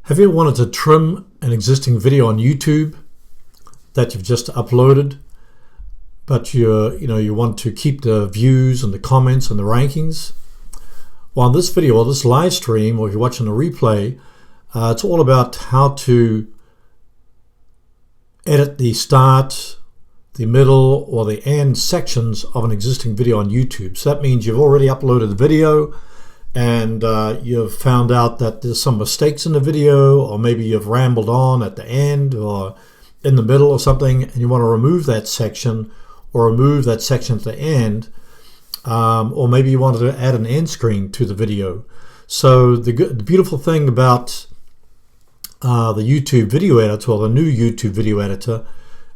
Have you ever wanted to trim an existing video on YouTube that you've just uploaded, but you want to keep the views and the comments and the rankings? Well, in this video or this live stream, or if you're watching a replay, it's all about how to edit the start, the middle, or the end sections of an existing video on YouTube. So that means you've already uploaded the video and you've found out that there's some mistakes in the video, or maybe you've rambled on at the end or in the middle or something, and you want to remove that section or remove that section at the end, or maybe you wanted to add an end screen to the video. So the beautiful thing about the YouTube video editor, or the new YouTube video editor,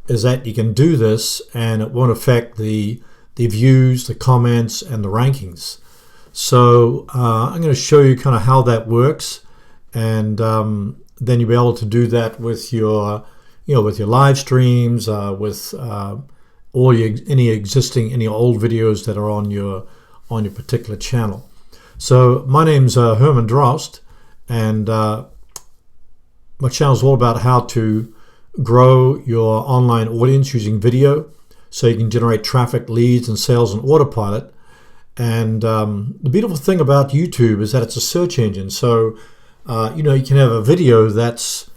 is that you can do this and it won't affect the views, the comments, and the rankings. So I'm going to show you kind of how that works, and then you'll be able to do that with your live streams, with any old videos that are on your particular channel. So my name's Herman Drost, and my channel is all about how to grow your online audience using video, so you can generate traffic, leads, and sales on autopilot. And the beautiful thing about YouTube is that it's a search engine. So you can have a video that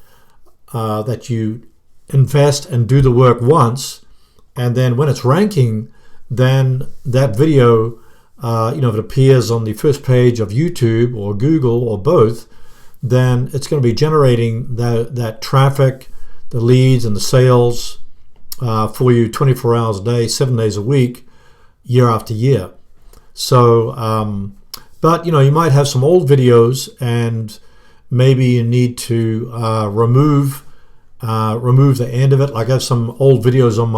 you invest and do the work once, and then when it's ranking, then that video, if it appears on the first page of YouTube or Google or both, then it's going to be generating that traffic, the leads, and the sales for you 24 hours a day, 7 days a week, year after year. So, but you might have some old videos, and maybe you need to remove the end of it. Like I have some old videos on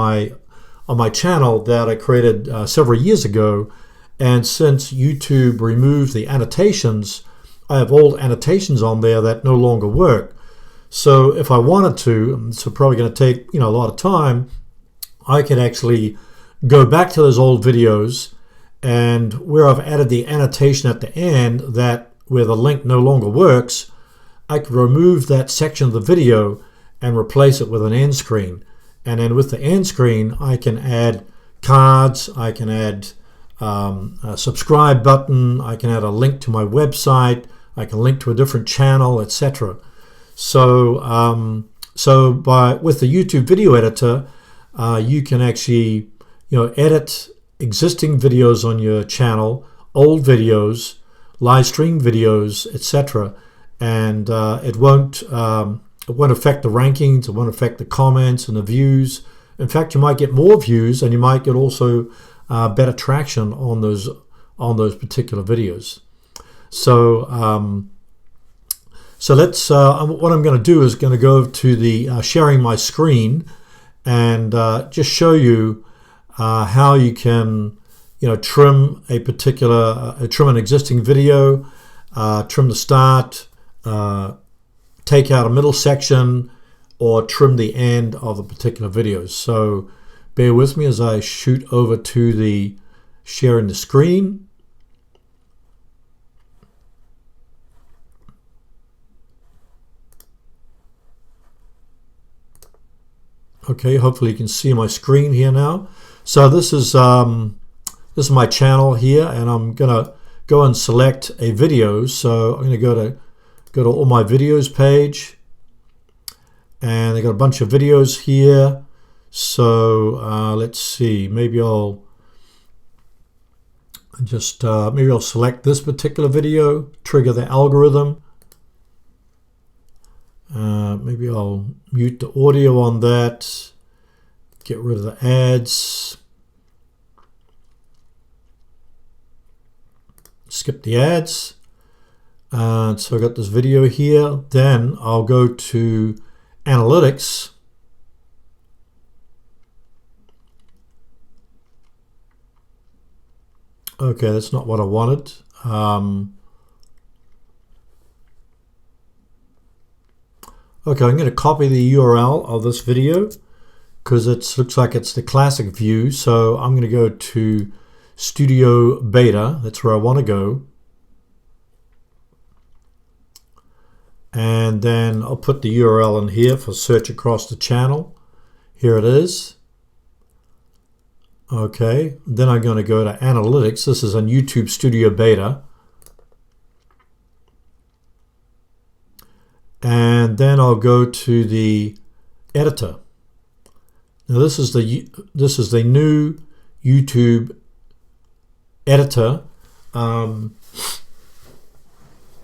my channel that I created several years ago, and since YouTube removed the annotations, I have old annotations on there that no longer work. So if I wanted to, it's probably going to take a lot of time, I could actually go back to those old videos, and where I've added the annotation at the end, where the link no longer works, I could remove that section of the video and replace it with an end screen. And then with the end screen, I can add cards, I can add a subscribe button, I can add a link to my website, I can link to a different channel, etc. So, with the YouTube video editor, you can actually edit existing videos on your channel, old videos, live stream videos, etc. And it won't affect the rankings, it won't affect the comments and the views. In fact, you might get more views, and you might get also better traction on those particular videos. So let's. What I'm going to do is going to go to the sharing my screen and just show you how you can trim trim an existing video, trim the start, take out a middle section, or trim the end of the particular videos. So bear with me as I shoot over to the sharing the screen. Okay, hopefully you can see my screen here now. So this is my channel here, and I'm gonna go and select a video. So I'm gonna go to all my videos page, and they got a bunch of videos here. So let's see, maybe I'll select this particular video, trigger the algorithm. Maybe I'll mute the audio on that, get rid of the ads, skip the ads. So I got this video here. Then I'll go to analytics. Okay, that's not what I wanted. Okay, I'm going to copy the URL of this video because it looks like it's the classic view. So I'm going to go to Studio Beta. That's where I want to go. and then I'll put the URL in here for search across the channel. Here it is. Okay, then I'm going to go to Analytics. This is on YouTube Studio Beta. And then I'll go to the editor. Now this is the new YouTube editor.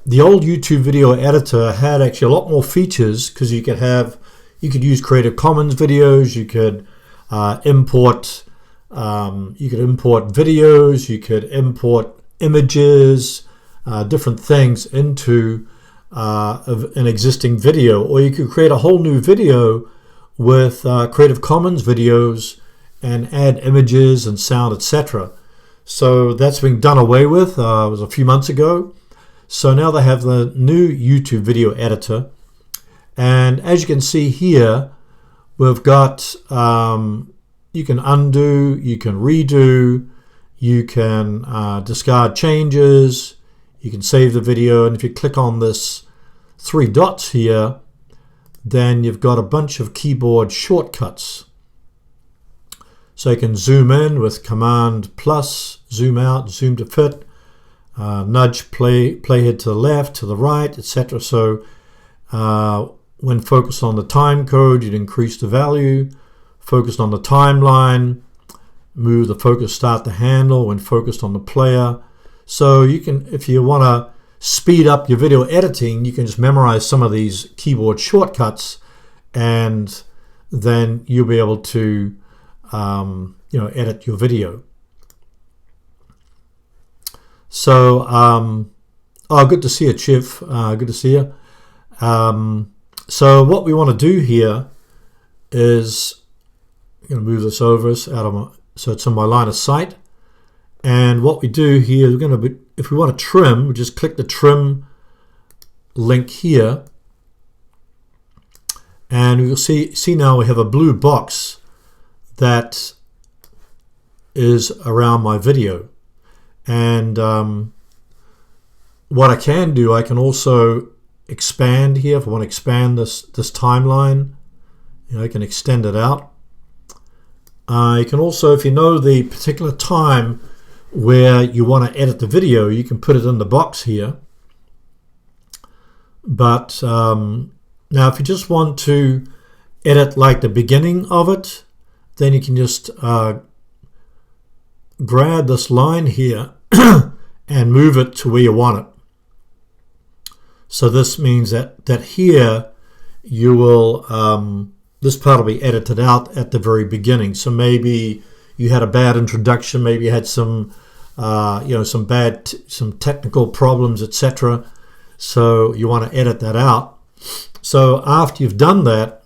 The old YouTube video editor had actually a lot more features, because you could use Creative Commons videos, you could import videos, you could import images, different things into an existing video, or you could create a whole new video with Creative Commons videos and add images and sound, etc. So that's been done away with. It was a few months ago. So now they have the new YouTube video editor, and as you can see here, we've got you can undo, you can redo, you can discard changes, you can save the video, and if you click on this 3 dots here, then you've got a bunch of keyboard shortcuts. So you can zoom in with Command plus, zoom out, zoom to fit, nudge playhead to the left, to the right, etc. So when focused on the time code, you'd increase the value. Focused on the timeline, move the focus start the handle. When focused on the player. So you can, if you want to speed up your video editing, you can just memorize some of these keyboard shortcuts, and then you'll be able to edit your video. So good to see you, Chief. Good to see you. So what we want to do here is, I'm going to move this over so it's in my line of sight. And what we do here, we're going to, if we want to trim, we just click the trim link here, and you'll see now we have a blue box that is around my video. And what I can do, I can also expand here. If I want to expand this timeline, I can extend it out. You can also, if you know the particular time where you want to edit the video, you can put it in the box here. But now if you just want to edit like the beginning of it, then you can just grab this line here and move it to where you want it. So this means that here you will this part will be edited out at the very beginning. So maybe you had a bad introduction, maybe you had some some technical problems, etc. So you want to edit that out. So after you've done that,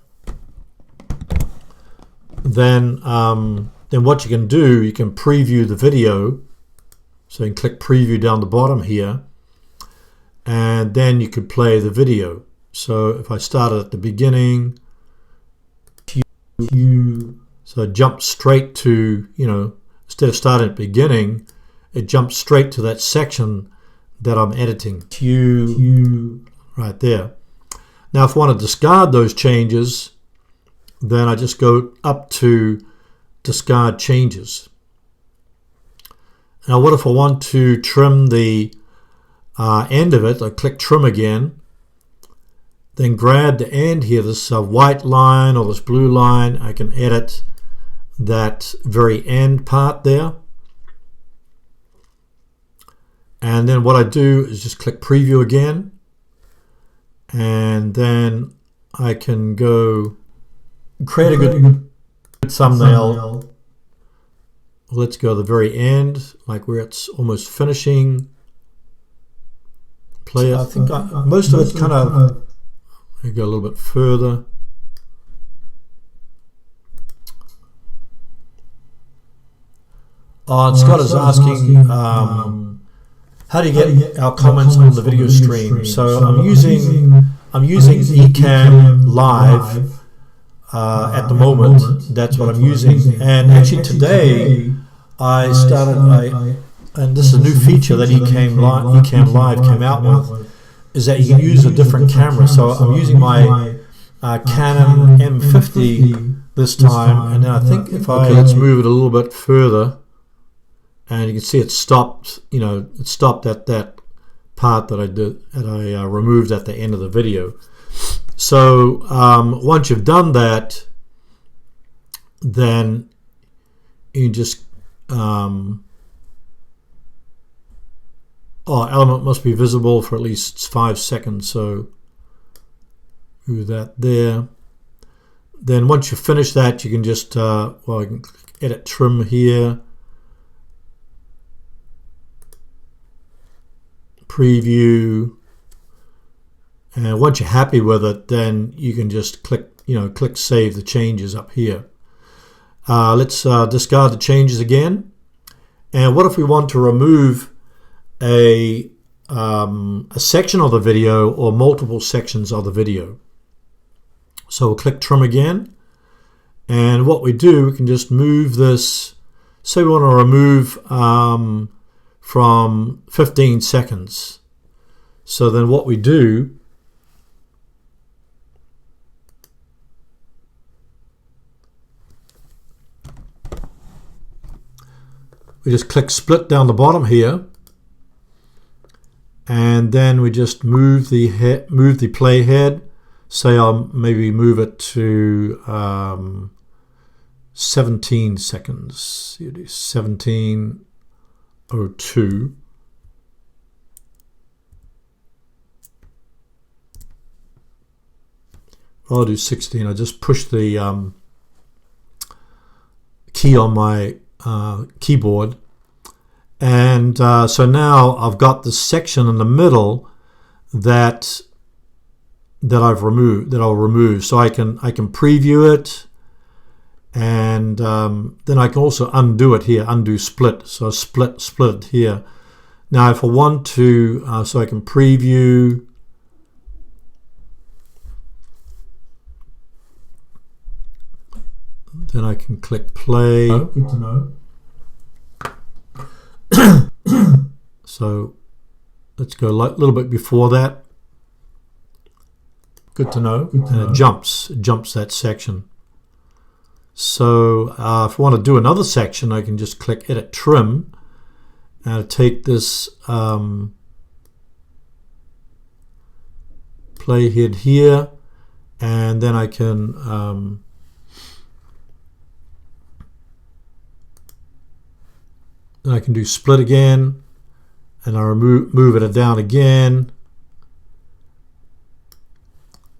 then what you can do, you can preview the video. So you can click preview down the bottom here, and then you could play the video. So if I started at the beginning, so it jumps straight to, instead of starting at the beginning, it jumps straight to that section that I'm editing. Right there. Now if I want to discard those changes, then I just go up to discard changes. Now what if I want to trim the end of it? I click trim again, then grab the end here, this white line or this blue line. I can edit that very end part there. And then what I do is just click preview again, and then I can go create a good thumbnail. Let's go to the very end, like where it's almost finishing. Play. I think most of it's kind of. I go a little bit further. Scott is asking, how do you get our comments on the video stream? So I'm using Ecamm Live at the moment. That's what I'm using. And actually today I started, and this is a new feature that Ecamm Live came out with, is that you can use a different camera. So I'm using my Canon M50 this time, and then I think if let's move it a little bit further, and you can see it stopped. It stopped at that part that I removed at the end of the video. So once you've done that, then you just element must be visible for at least 5 seconds. So move that there. Then once you finish that, you can just you can click edit trim here, preview, and once you're happy with it, then you can just click save the changes up here. Let's discard the changes again. And what if we want to remove a section of the video or multiple sections of the video? So we'll click trim again, and what we do, we can just move this. Say we want to remove from 15 seconds. So then what we do, we just click split down the bottom here, and then we just move the play head. Say I'll maybe move it to 17 seconds. You do 17:02. I'll do 16. I just push the key on my keyboard, and so now I've got this section in the middle that I'll remove. So I can preview it, and then I can also undo it here, undo split. So split it here. Now if I want to, so I can preview, then I can click play. Oh, good to know. So let's go a little bit before that. Good to know. And it jumps that section. So if I want to do another section, I can just click edit trim, and I'll take this playhead here, and then I can do split again, and I move it down again,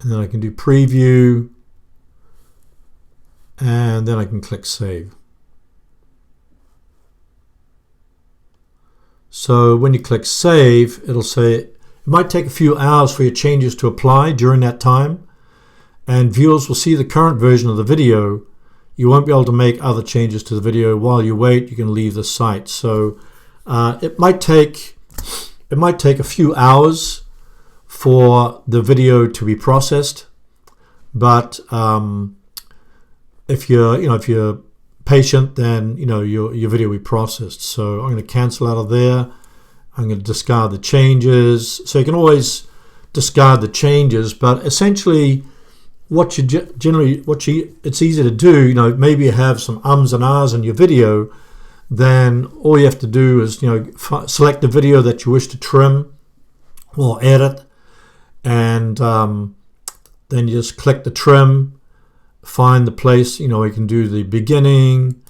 and then I can do preview, and then I can click save. So when you click save, it'll say it might take a few hours for your changes to apply during that time, and viewers will see the current version of the video. You won't be able to make other changes to the video. While you wait, you can leave the site. So it might take a few hours for the video to be processed, but if you're patient, then your video will be processed. So I'm going to cancel out of there. I'm going to discard the changes. So you can always discard the changes, but essentially it's easy to do. Maybe you have some ums and ahs in your video, then all you have to do is select the video that you wish to trim or edit, and then you just click the trim, find the place. You can do the beginning,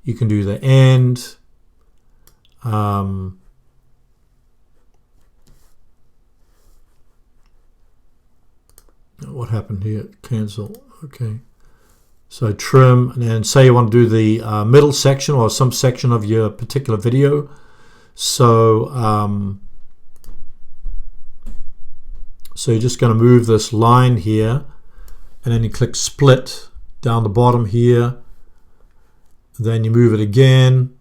you can do the end. What happened here? Cancel. Okay. So trim, and then say you want to do the middle section or some section of your particular video. So so you're just going to move this line here, and then you click split down the bottom here. Then you move it again.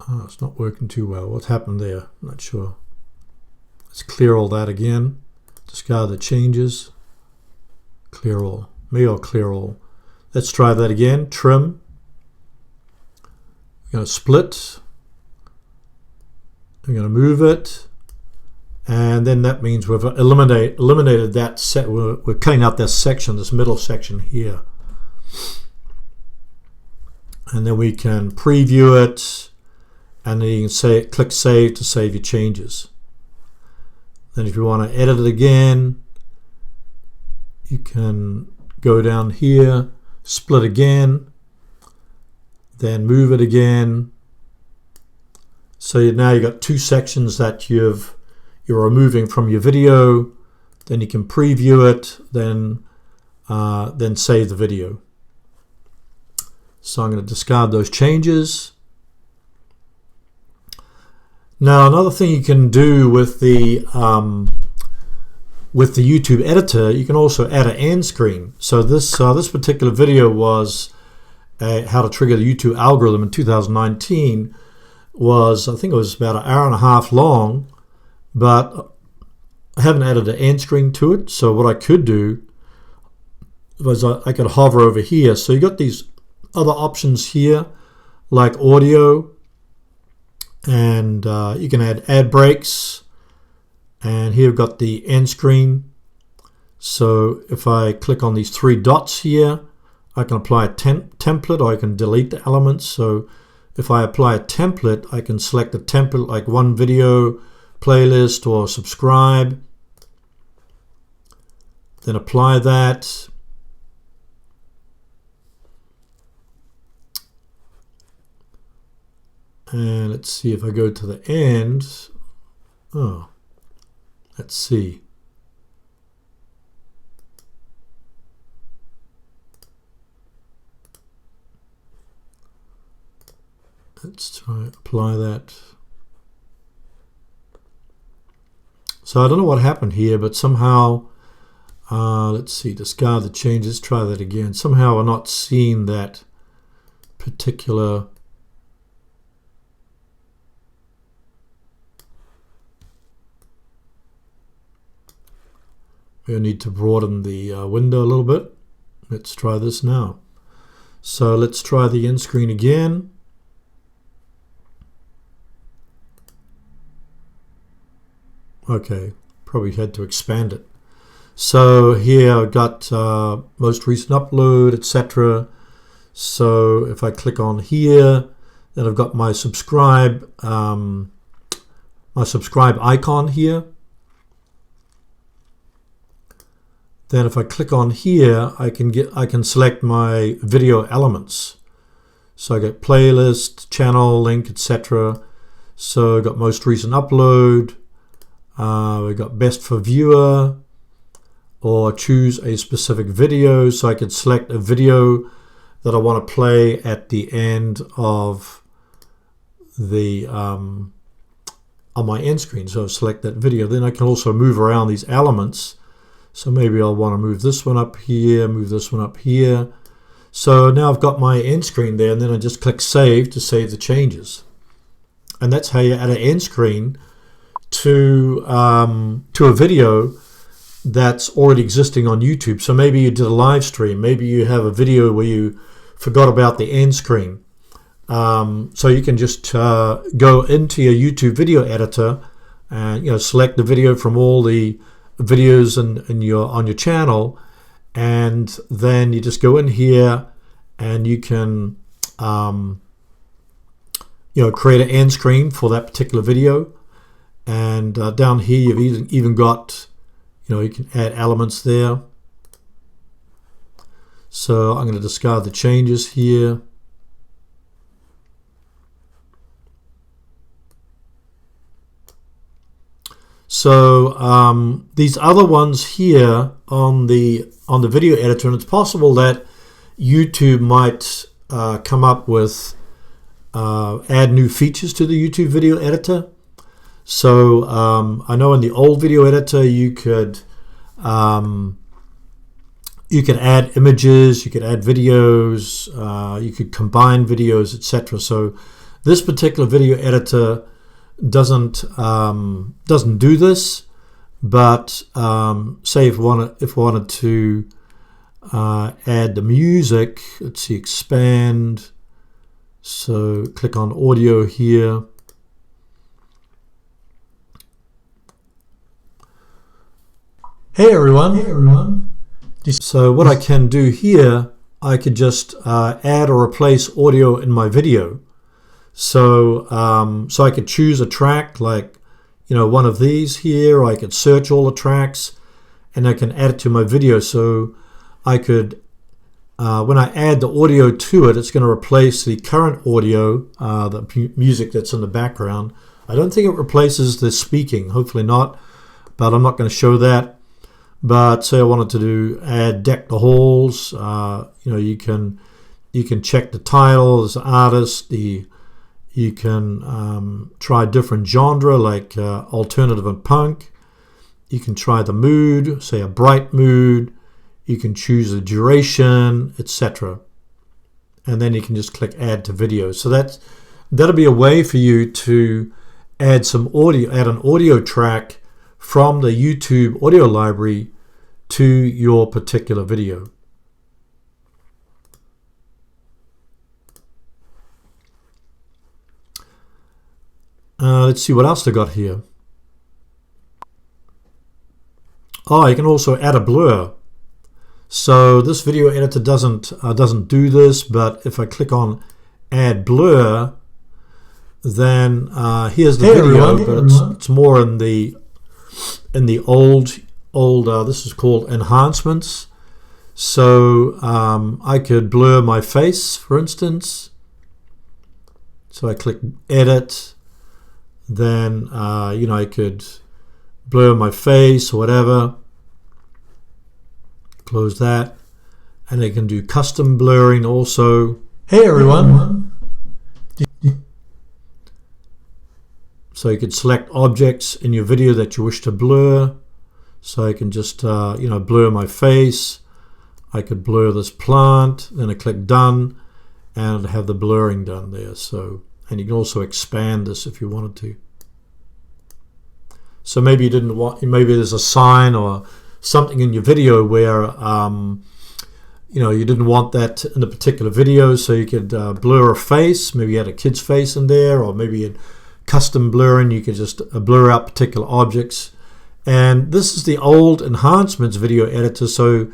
Oh, it's not working too well. What happened there? I'm not sure. Let's clear all that again. Discard the changes. Clear all. Maybe I'll clear all. Let's try that again. Trim. We're going to split. We're going to move it. And then that means we've eliminated that set. We're cutting out this section, this middle section here. And then we can preview it. And then you can click Save to save your changes. Then if you want to edit it again, you can go down here, split again, then move it again. So now you've got two sections that you're removing from your video. Then you can preview it, then save the video. So I'm going to discard those changes. Now another thing you can do with the YouTube editor, you can also add an end screen. So this particular video was how to trigger the YouTube algorithm in 2019. I think it was about an hour and a half long, but I haven't added an end screen to it. So what I could do was I could hover over here. So you got these other options here, like audio, and you can add ad breaks. And here we've got the end screen. So if I click on these three dots here, I can apply a template, or I can delete the elements. So if I apply a template, I can select a template like one video, playlist, or subscribe. Then apply that. And let's see if I go to the end. Oh, let's see. Let's try apply that. So I don't know what happened here, but somehow, let's see, discard the changes, try that again. Somehow we're not seeing that particular. We need to broaden the window a little bit. Let's try this now. So let's try the end screen again. Okay, probably had to expand it. So here I've got most recent upload, etc. So if I click on here, then I've got my subscribe icon here. Then if I click on here, I can select my video elements. So I get playlist, channel, link, etc. So I got most recent upload. We got best for viewer, or choose a specific video. So I could select a video that I want to play at the end of the on my end screen. So select that video. Then I can also move around these elements. So maybe I'll want to move this one up here, move this one up here. So now I've got my end screen there, and then I just click Save to save the changes. And that's how you add an end screen to a video that's already existing on YouTube. So maybe you did a live stream, maybe you have a video where you forgot about the end screen. So you can just go into your YouTube video editor and select the video from all the videos on your channel, and then you just go in here and you can create an end screen for that particular video. And down here you've even got you can add elements there. So I'm going to discard the changes here. So these other ones here on the video editor, and it's possible that YouTube might come up with add new features to the YouTube video editor. So I know in the old video editor you could add images, you could add videos, you could combine videos, etc. So this particular video editor doesn't do this, but say if we wanted to add the music. Let's see, expand. So click on audio here. Hey everyone. So what I can do here, I could just add or replace audio in my video. So so I could choose a track like, one of these here, or I could search all the tracks and I can add it to my video. So I could, when I add the audio to it, it's going to replace the current audio, the music that's in the background. I don't think it replaces the speaking, hopefully not, but I'm not going to show that. But say I wanted to add Deck the Halls, you can check the title, the artist, you can try different genre like alternative and punk. You can try the mood, say a bright mood. You can choose the duration, etc. And then you can just click add to video. So that'll be a way for you to add some audio, add an audio track from the YouTube audio library to your particular video. Let's see what else they got here. Oh, you can also add a blur. So this video editor doesn't do this, but if I click on add blur, then here's the video, but it's more in the old this is called enhancements. So I could blur my face, for instance. So I click edit, then I could blur my face or whatever. Close that, and I can do custom blurring also. Hey everyone. So you could select objects in your video that you wish to blur. So I can just blur my face. I could blur this plant, then I click done, and have the blurring done there. So, and you can also expand this if you wanted to. So maybe you didn't want, maybe there's a sign or something in your video where you didn't want that in the particular video, so you could blur a face. Maybe you had a kid's face in there, or maybe you had custom blurring. You could just blur out particular objects. And this is the old enhancements video editor, so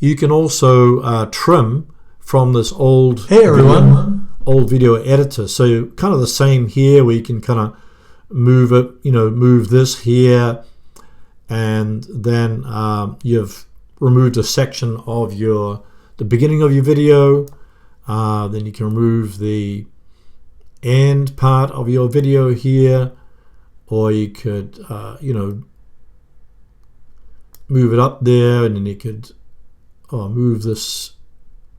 you can also trim from this old video editor. So kind of the same here, where you can kind of move it, move this here, and then you've removed a section of the beginning of your video. Then you can remove the end part of your video here, or you could move it up there, and then you could move this.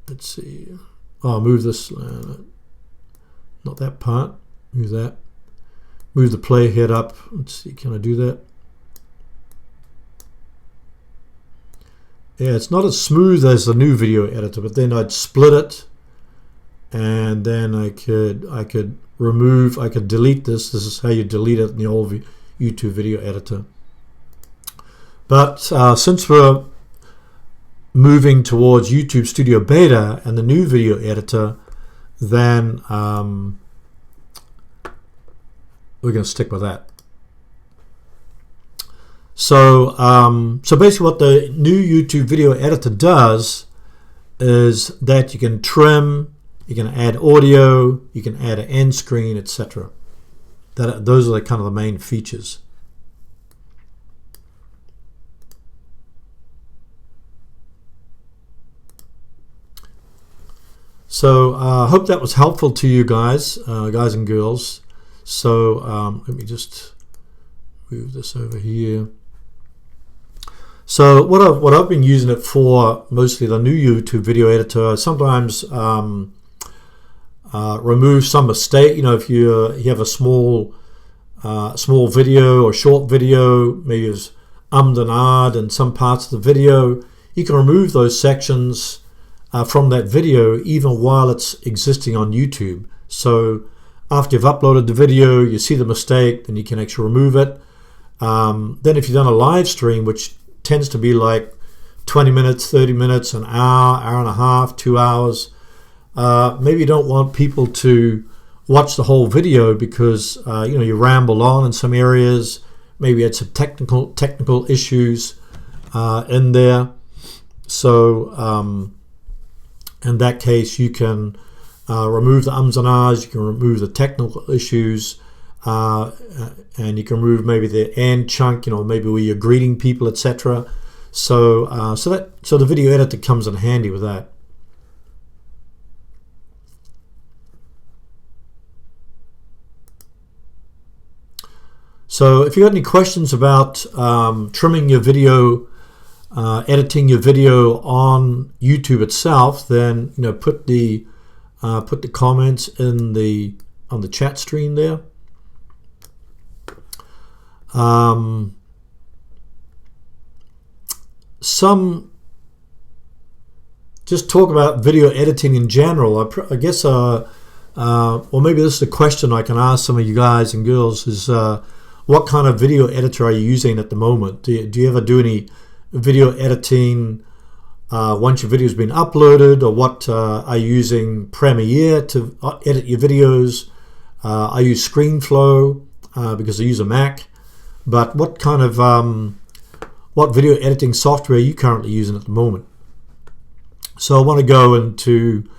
Let's see. Move this. Not that part. Move that. Move the playhead up. Let's see. Can I do that? Yeah, it's not as smooth as the new video editor, but then I'd split it, and then I could remove. I could delete this. This is how you delete it in the old YouTube video editor. But since we're moving towards YouTube Studio Beta and the new video editor, then we're going to stick with that. So so basically what the new YouTube video editor does is that you can trim, you can add audio, you can add an end screen, etc. Those are kind of the main features. So I hope that was helpful to you guys, guys and girls. So let me just move this over here. So what I've been using it for, mostly the new YouTube video editor. Sometimes remove some mistake. If you have a small video or short video, maybe it's and ahed in some parts of the video, you can remove those sections from that video even while it's existing on YouTube. So after you've uploaded the video, you see the mistake, then you can actually remove it. Then if you've done a live stream, which tends to be like 20 minutes, 30 minutes, an hour, hour and a half, 2 hours. Maybe you don't want people to watch the whole video because you ramble on in some areas. Maybe you had some technical issues in there. So in that case, you can remove the ums and ahs. You can remove the technical issues, and you can remove maybe the and chunk. Maybe where you're greeting people, etc. So the video editor comes in handy with that. So if you got any questions about trimming your video, editing your video on YouTube itself, then put the comments on the chat stream there. Just talk about video editing in general. I guess, or maybe this is a question I can ask some of you guys and girls is, what kind of video editor are you using at the moment? Do you ever do any video editing once your video's been uploaded, or what are you using Premiere to edit your videos? I use ScreenFlow because I use a Mac. But what kind of what video editing software are you currently using at the moment? So I want to go into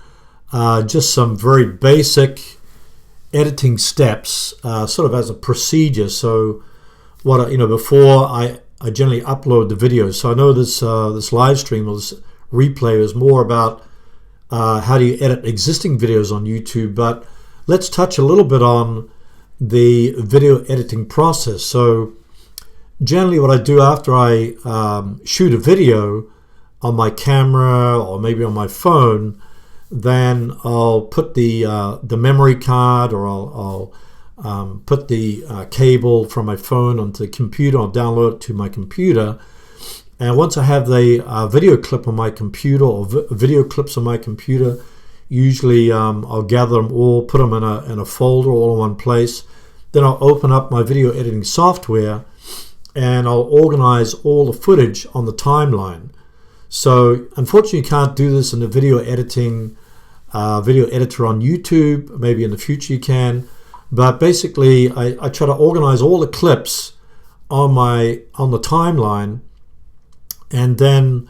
just some very basic editing steps, sort of as a procedure. So what before I generally upload the videos. So I know this live stream or this replay is more about how do you edit existing videos on YouTube, but let's touch a little bit on the video editing process. So generally what I do after I shoot a video on my camera or maybe on my phone, then I'll put the memory card, or I'll put the cable from my phone onto the computer. I'll download it to my computer, and once I have the video clip on my computer, or video clips on my computer, usually I'll gather them all, put them in a folder all in one place. Then I'll open up my video editing software and I'll organize all the footage on the timeline. So unfortunately you can't do this in the video editor on YouTube. Maybe in the future you can, but basically I try to organize all the clips on the timeline, and then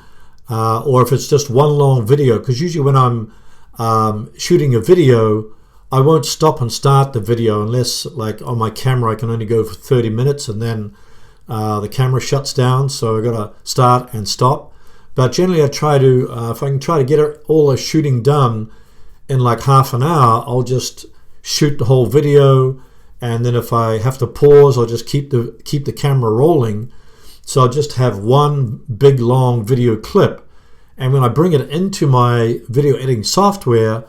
or if it's just one long video, because usually when I'm shooting a video, I won't stop and start the video unless, like on my camera, I can only go for 30 minutes and then the camera shuts down, so I've got to start and stop. But generally I try to, if I can try to get all the shooting done in like half an hour, I'll just shoot the whole video, and then if I have to pause, I'll just keep the camera rolling. So I'll just have one big long video clip, and when I bring it into my video editing software,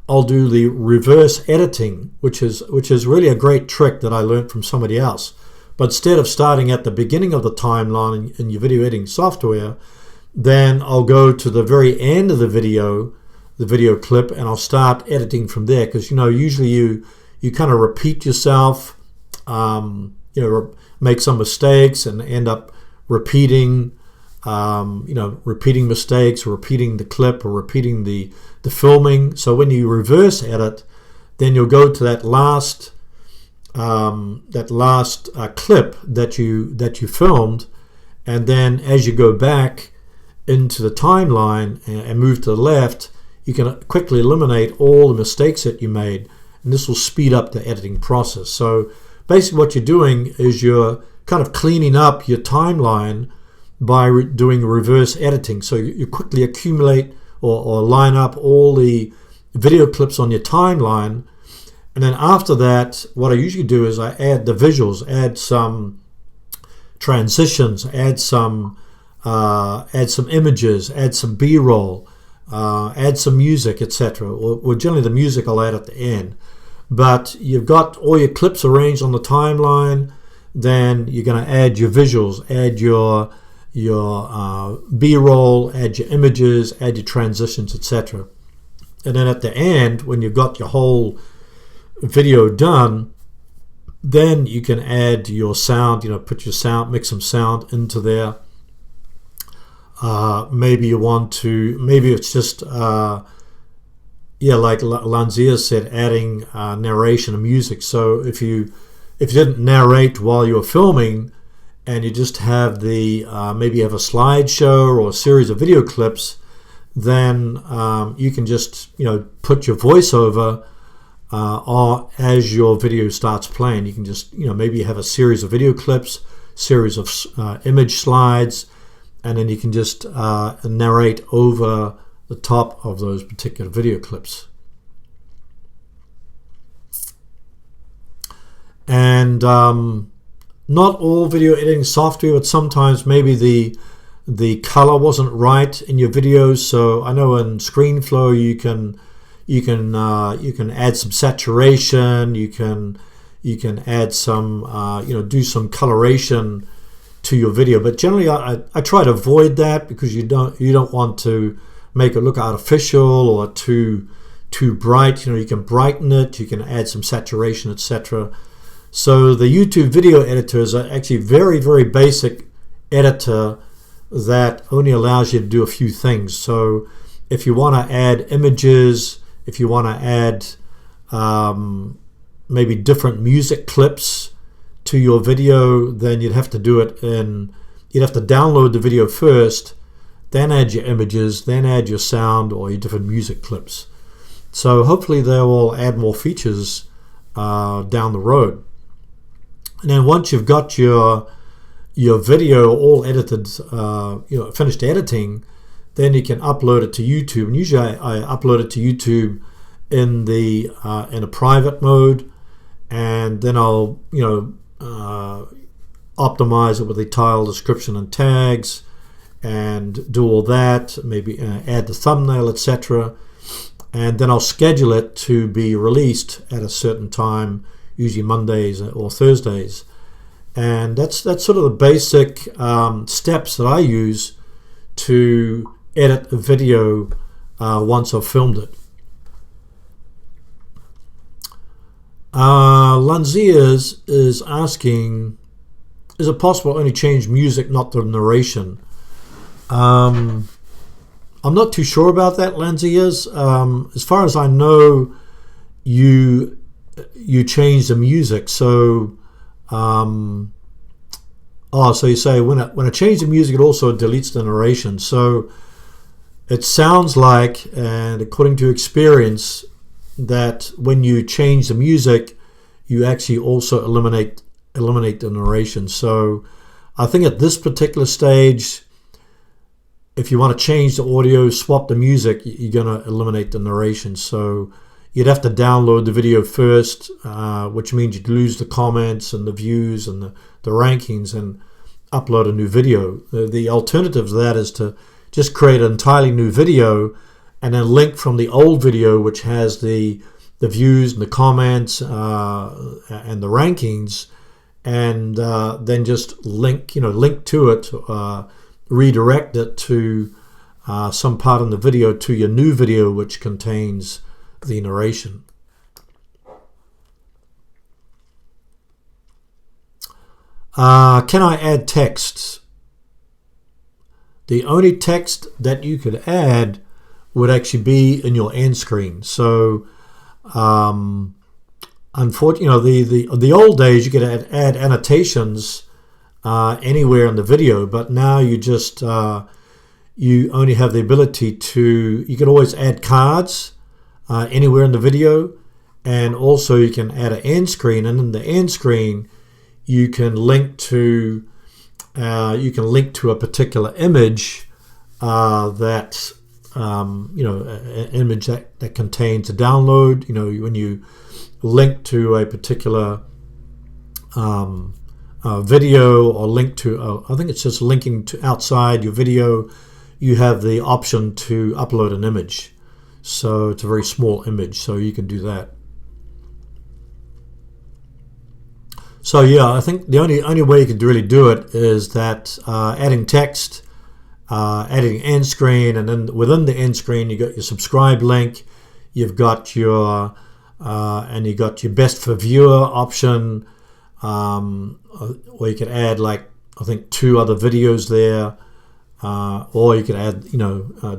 I'll do the reverse editing, which is really a great trick that I learned from somebody else. But instead of starting at the beginning of the timeline in your video editing software, then I'll go to the very end of the video clip, and I'll start editing from there, because usually you kind of repeat yourself, make some mistakes and end up repeating mistakes, or repeating the clip, or repeating the filming. So when you reverse edit, then you'll go to that last clip that you filmed, and then as you go back into the timeline and move to the left, you can quickly eliminate all the mistakes that you made, and this will speed up the editing process. So basically what you're doing is you're kind of cleaning up your timeline by doing reverse editing. So you quickly accumulate or line up all the video clips on your timeline, and then after that, what I usually do is I add the visuals, add some transitions, add some images, add some B-roll, add some music, etc. Or generally the music I'll add at the end. But you've got all your clips arranged on the timeline, then you're going to add your visuals, add your B-roll, add your images, add your transitions, etc. And then at the end, when you've got your whole video done, then you can add your sound, put your sound, mix some sound into there. Maybe you want to, maybe it's just, yeah, like Lanzia said, adding narration and music. So if you didn't narrate while you were filming, and you just have the maybe you have a slideshow or a series of video clips, then you can just put your voiceover or as your video starts playing. You can just maybe have a series of video clips, series of image slides, and then you can just narrate over the top of those particular video clips. And not all video editing software, but sometimes maybe the color wasn't right in your videos. So I know in ScreenFlow you can add some saturation, you can add some do some coloration to your video, but generally I try to avoid that, because you don't want to make it look artificial or too bright. You can brighten it, you can add some saturation, etc. So the YouTube video editor is actually very, very basic editor that only allows you to do a few things. So if you want to add images, if you want to add maybe different music clips to your video, then you'd have to do it you'd have to download the video first, then add your images, then add your sound or your different music clips. So hopefully they will add more features down the road. And then once you've got your video all edited, finished editing, then you can upload it to YouTube. And usually I upload it to YouTube in a private mode, and then I'll optimize it with the title, description, and tags, and do all that. Maybe add the thumbnail, etc. And then I'll schedule it to be released at a certain time, usually Mondays or Thursdays. And that's sort of the basic steps that I use to edit a video once I've filmed it. Lanzia is asking, is it possible to only change music, not the narration? I'm not too sure about that, Lanzia. As far as I know, you change the music. So so you say when I change the music, it also deletes the narration. So it sounds like, and according to experience, that when you change the music, you actually also eliminate the narration. So I think at this particular stage, if you want to change the audio, swap the music, you're going to eliminate the narration. So you'd have to download the video first, which means you'd lose the comments and the views and the rankings, and upload a new video. The alternative to that is to just create an entirely new video and then link from the old video, which has the views and the comments and the rankings, and then just link to it, redirect it to some part in the video to your new video, which contains the narration. Can I add text? The only text that you could add would actually be in your end screen. So unfortunately, the old days you could add annotations anywhere in the video, but now you just you only have the ability to, you can always add cards anywhere in the video, and also you can add an end screen, and in the end screen you can link to a particular image that an image that contains a download. When you link to a particular video, or link to I think it's just linking to outside your video, you have the option to upload an image. So it's a very small image, so you can do that. So yeah, I think the only way you could really do it is that adding text, adding end screen, and then within the end screen you got your subscribe link, you've got your and you got your best for viewer option, or you could add, like, I think 2 other videos there, or you could add,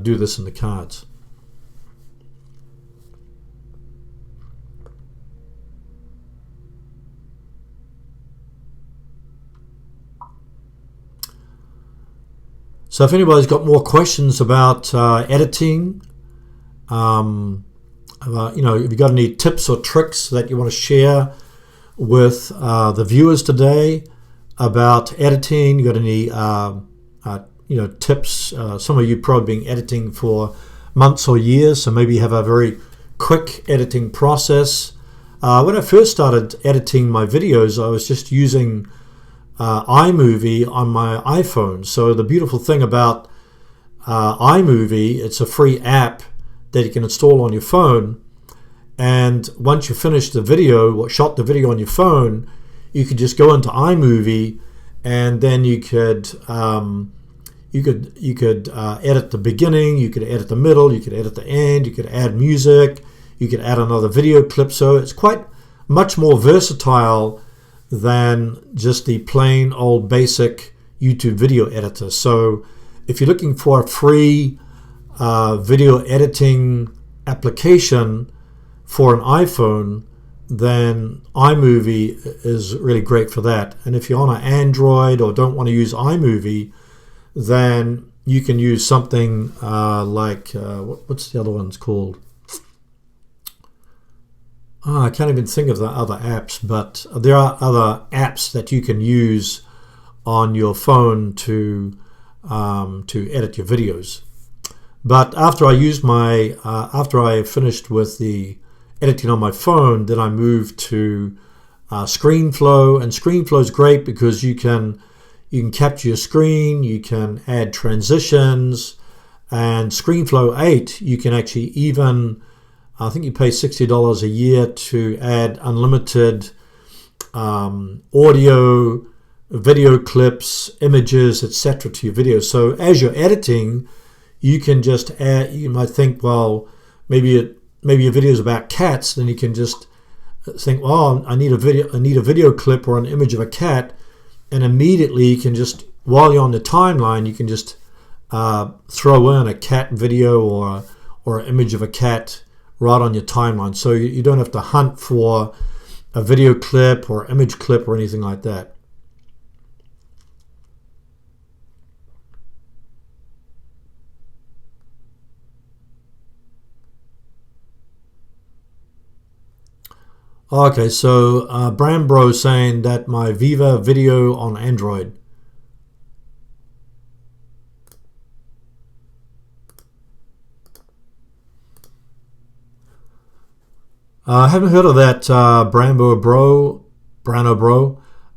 do this in the cards. So if anybody's got more questions about editing, if you've got any tips or tricks that you want to share with the viewers today about editing, you got any tips? Some of you probably been editing for months or years, so maybe you have a very quick editing process. When I first started editing my videos, I was just using iMovie on my iPhone. So the beautiful thing about iMovie, it's a free app that you can install on your phone, and once you finish the video or shot the video on your phone, you could just go into iMovie, and then you could edit the beginning, you could edit the middle, you could edit the end, you could add music, you could add another video clip. So it's quite much more versatile than just the plain old basic YouTube video editor. So if you're looking for a free video editing application for an iPhone, then iMovie is really great for that. And if you're on an Android or don't want to use iMovie, then you can use something like what's the other one's called? I can't even think of the other apps, but there are other apps that you can use on your phone to edit your videos. But after I finished with the editing on my phone, then I moved to ScreenFlow, and ScreenFlow is great because you can capture your screen, you can add transitions, and ScreenFlow 8 you can actually even, I think you pay $60 a year to add unlimited audio, video clips, images, etc. to your videos. So as you're editing, you can just add. You might think, well, maybe your video is about cats. Then you can just think, well, I need a video clip or an image of a cat, and immediately you can just, while you're on the timeline, you can just throw in a cat video or an image of a cat right on your timeline. So you don't have to hunt for a video clip or image clip or anything like that. Okay, so Brambro saying that my Viva video on Android. I haven't heard of that Brano Bro,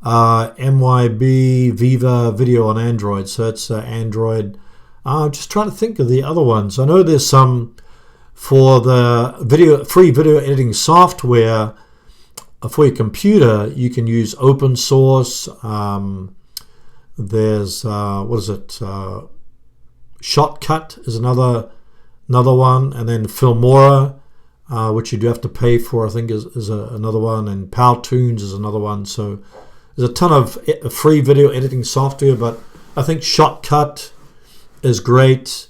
MYB Viva video on Android. So it's Android. I'm just trying to think of the other ones. I know there's some for the free video editing software for your computer. You can use open source. There's what is it? Shotcut is another one, and then Filmora, which you do have to pay for, I think is another one, and Powtoons is another one. So there's a ton of free video editing software, but I think Shotcut is great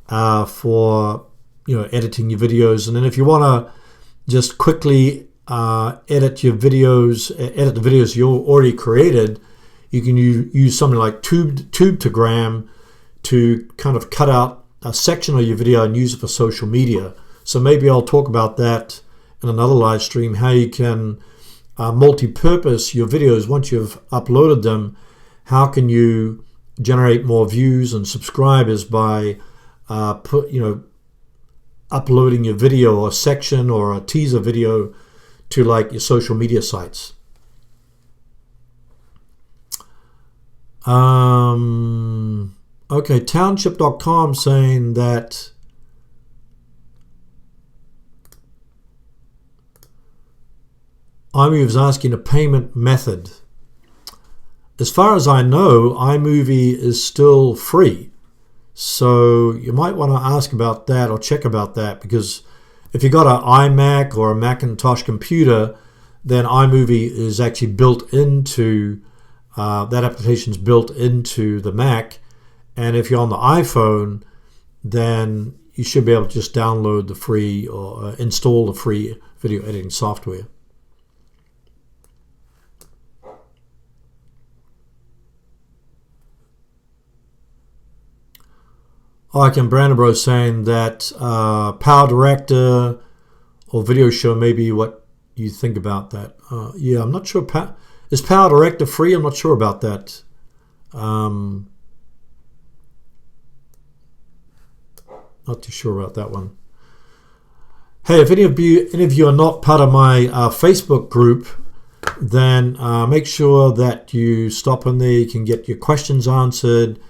for editing your videos. And then if you want to just quickly edit the videos you already created, you can use something like Tube-to-Gram to kind of cut out a section of your video and use it for social media. So maybe I'll talk about that in another live stream, how you can multi-purpose your videos once you've uploaded them. How can you generate more views and subscribers by uploading your video or a section or a teaser video to like your social media sites. Okay, township.com saying that iMovie is asking a payment method. As far as I know, iMovie is still free. So you might want to ask about that or check about that, because if you've got an iMac or a Macintosh computer, then iMovie is actually built into, that application is built into the Mac, And if you're on the iPhone, then you should be able to just download the free or install the free video editing software. Like in Brandenburg saying that Power Director or Video Show may be what you think about that. Yeah, I'm not sure. Is Power Director free? I'm not sure about that. Not too sure about that one. Hey, if any of you are not part of my Facebook group, then make sure that you stop in there. You can get your questions answered.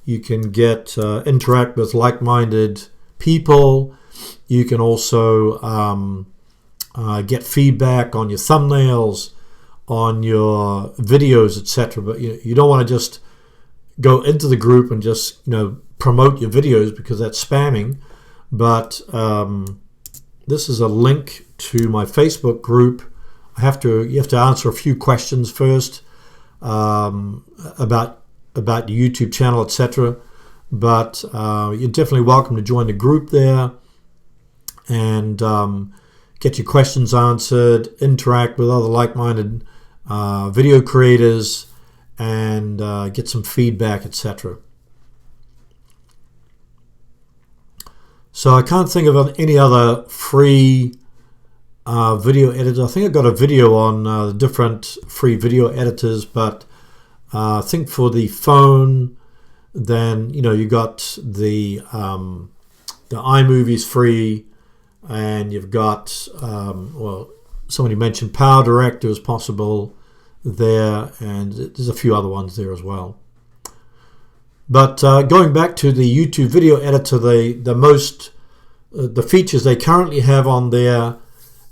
You can get interact with like-minded people. You can also get feedback on your thumbnails, on your videos, etc. But you don't want to just go into the group and just promote your videos, because that's spamming. But this is a link to my Facebook group. You have to answer a few questions first about the YouTube channel, etc. But you're definitely welcome to join the group there and get your questions answered, interact with other like-minded video creators, and get some feedback, etc. So I can't think of any other free video editors. I think I got a video on the different free video editors, but I think for the phone, then you got the iMovie's free, and you've got well, somebody mentioned Power Director is possible there, and there's a few other ones there as well. But going back to the YouTube video editor, the features they currently have on there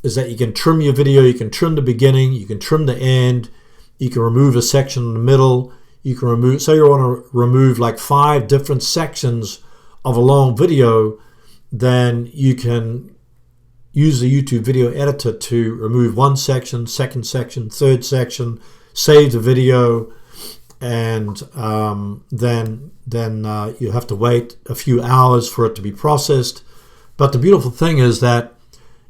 is that you can trim your video, you can trim the beginning, you can trim the end, you can remove a section in the middle, you can remove, say you want to remove like 5 different sections of a long video, then you can use the YouTube video editor to remove one section, second section, third section, save the video, and then you have to wait a few hours for it to be processed. But the beautiful thing is that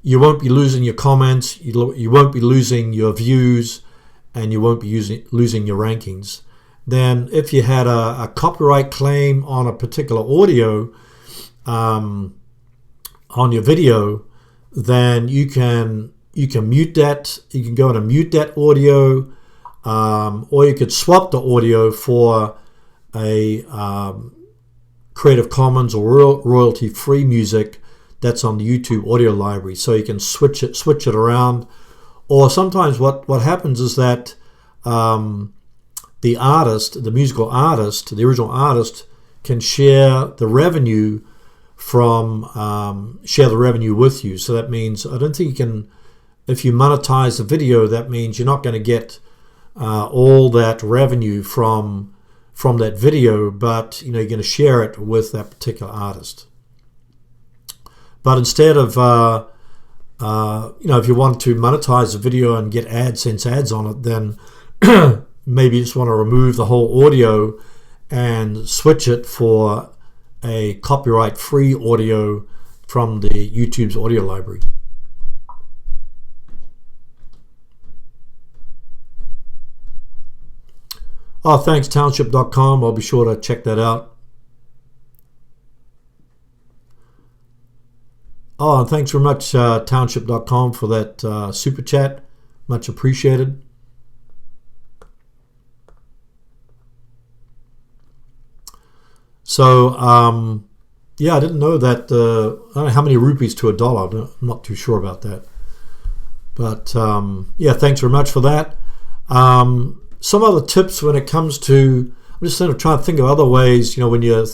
you won't be losing your comments, you won't be losing your views, and you won't be losing your rankings. Then if you had a copyright claim on a particular audio on your video, then you can mute that. You can go in and mute that audio, or you could swap the audio for a Creative Commons or royalty-free music that's on the YouTube audio library. So you can switch it around. Or sometimes what happens is that the artist, the musical artist, the original artist, can share the revenue with you. So that means, I don't think you can, if you monetize the video, that means you're not going to get all that revenue from that video, but you're going to share it with that particular artist. But instead of if you want to monetize the video and get AdSense ads on it, then maybe you just want to remove the whole audio and switch it for a copyright-free audio from the YouTube's audio library. Oh, thanks, township.com. I'll be sure to check that out. Oh, and thanks very much, township.com, for that super chat. Much appreciated. So, yeah, I didn't know that. I don't know how many rupees to $1. I'm not too sure about that. But, yeah, thanks very much for that. Some other tips when it comes to, I'm just sort of trying to think of other ways, when you're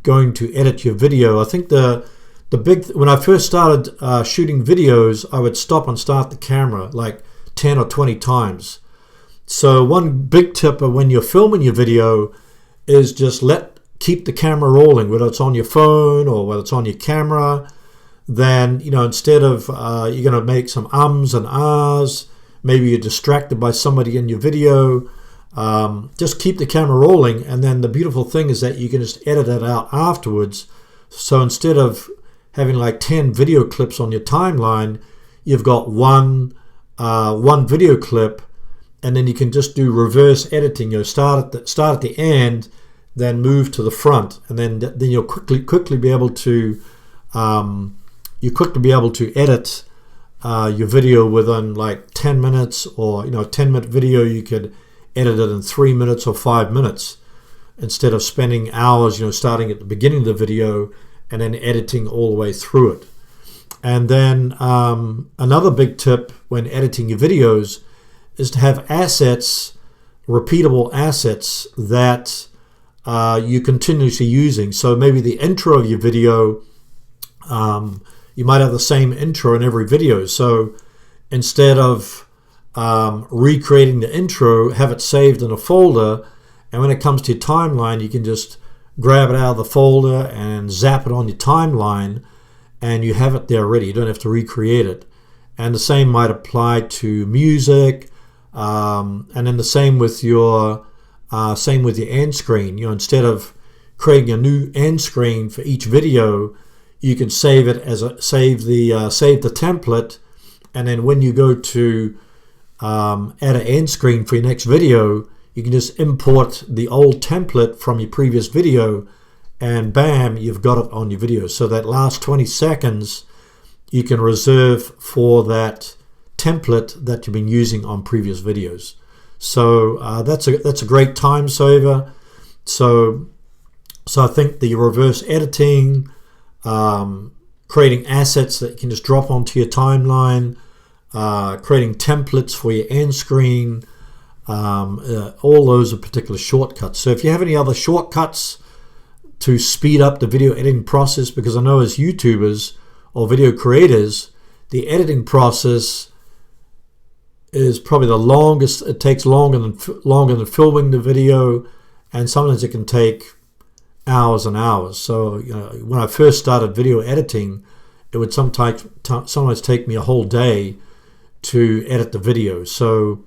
going to edit your video. I think when I first started shooting videos, I would stop and start the camera like 10 or 20 times. So one big tip of when you're filming your video is just keep the camera rolling, whether it's on your phone or whether it's on your camera. Then, instead of you're going to make some ums and ahs, maybe you're distracted by somebody in your video, just keep the camera rolling, and then the beautiful thing is that you can just edit it out afterwards. So instead of having like 10 video clips on your timeline, you've got one video clip, and then you can just do reverse editing. You start at the end, then move to the front, and then you'll quickly be able to edit your video within like 10 minutes, or a 10-minute video you could edit it in 3 minutes or 5 minutes, instead of spending hours starting at the beginning of the video and then editing all the way through it. And then another big tip when editing your videos is to have assets, repeatable assets that you continuously using. So maybe the intro of your video, you might have the same intro in every video. So instead of recreating the intro, have it saved in a folder, and when it comes to your timeline, you can just grab it out of the folder and zap it on your timeline, and you have it there ready. You don't have to recreate it. And the same might apply to music, and then the same with your end screen. Instead of creating a new end screen for each video, you can save it as save the template, and then when you go to add an end screen for your next video, you can just import the old template from your previous video, and bam, you've got it on your video. So that last 20 seconds you can reserve for that template that you've been using on previous videos. So that's a great time saver. So I think the reverse editing, creating assets that you can just drop onto your timeline, creating templates for your end screen, all those are particular shortcuts. So if you have any other shortcuts to speed up the video editing process, because I know as YouTubers or video creators, the editing process is probably the longest. It takes longer than filming the video, and sometimes it can take hours and hours. So when I first started video editing, it would sometimes take me a whole day to edit the video. So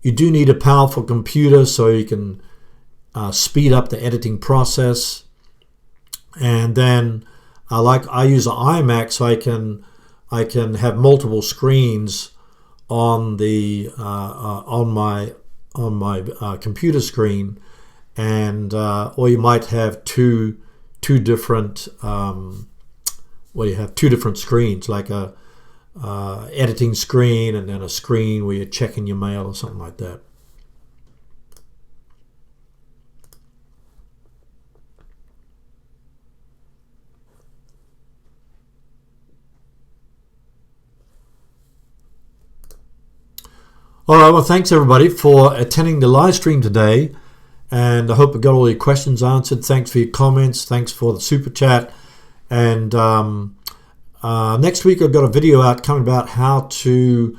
you do need a powerful computer so you can speed up the editing process. And then I use an iMac, so I can have multiple screens on the on my computer screen, and or you might have two different you have two different screens, like a editing screen and then a screen where you're checking your mail or something like that. All right, well, thanks everybody for attending the live stream today, and I hope I got all your questions answered. Thanks for your comments. Thanks for the super chat. And next week I've got a video out coming about how to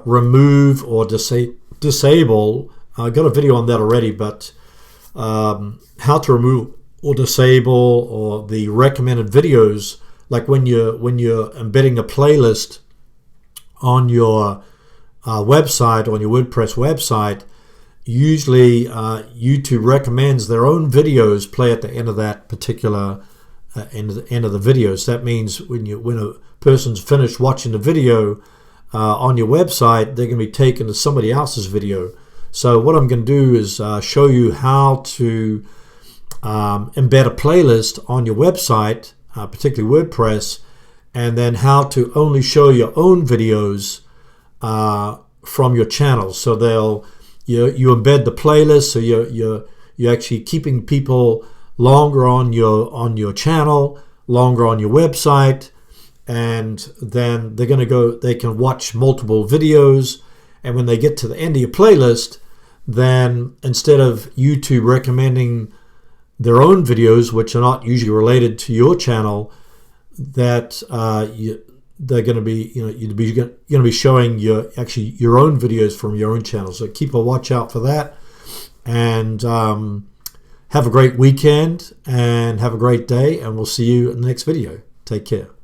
remove or disable. I got a video on that already, but how to remove or disable, or the recommended videos, like when you're embedding a playlist on your website, on your WordPress website. Usually YouTube recommends their own videos play at the end of that particular end of the videos. That means when a person's finished watching the video on your website, they're going to be taken to somebody else's video. So what I'm going to do is show you how to embed a playlist on your website, particularly WordPress, and then how to only show your own videos from your channel. So you embed the playlist, so you're actually keeping people longer on your channel, longer on your website, and then they can watch multiple videos, and when they get to the end of your playlist, then instead of YouTube recommending their own videos, which are not usually related to your channel, that they're going to be, you're going to be showing your own videos from your own channel. So keep a watch out for that, and have a great weekend and have a great day, and we'll see you in the next video. Take care.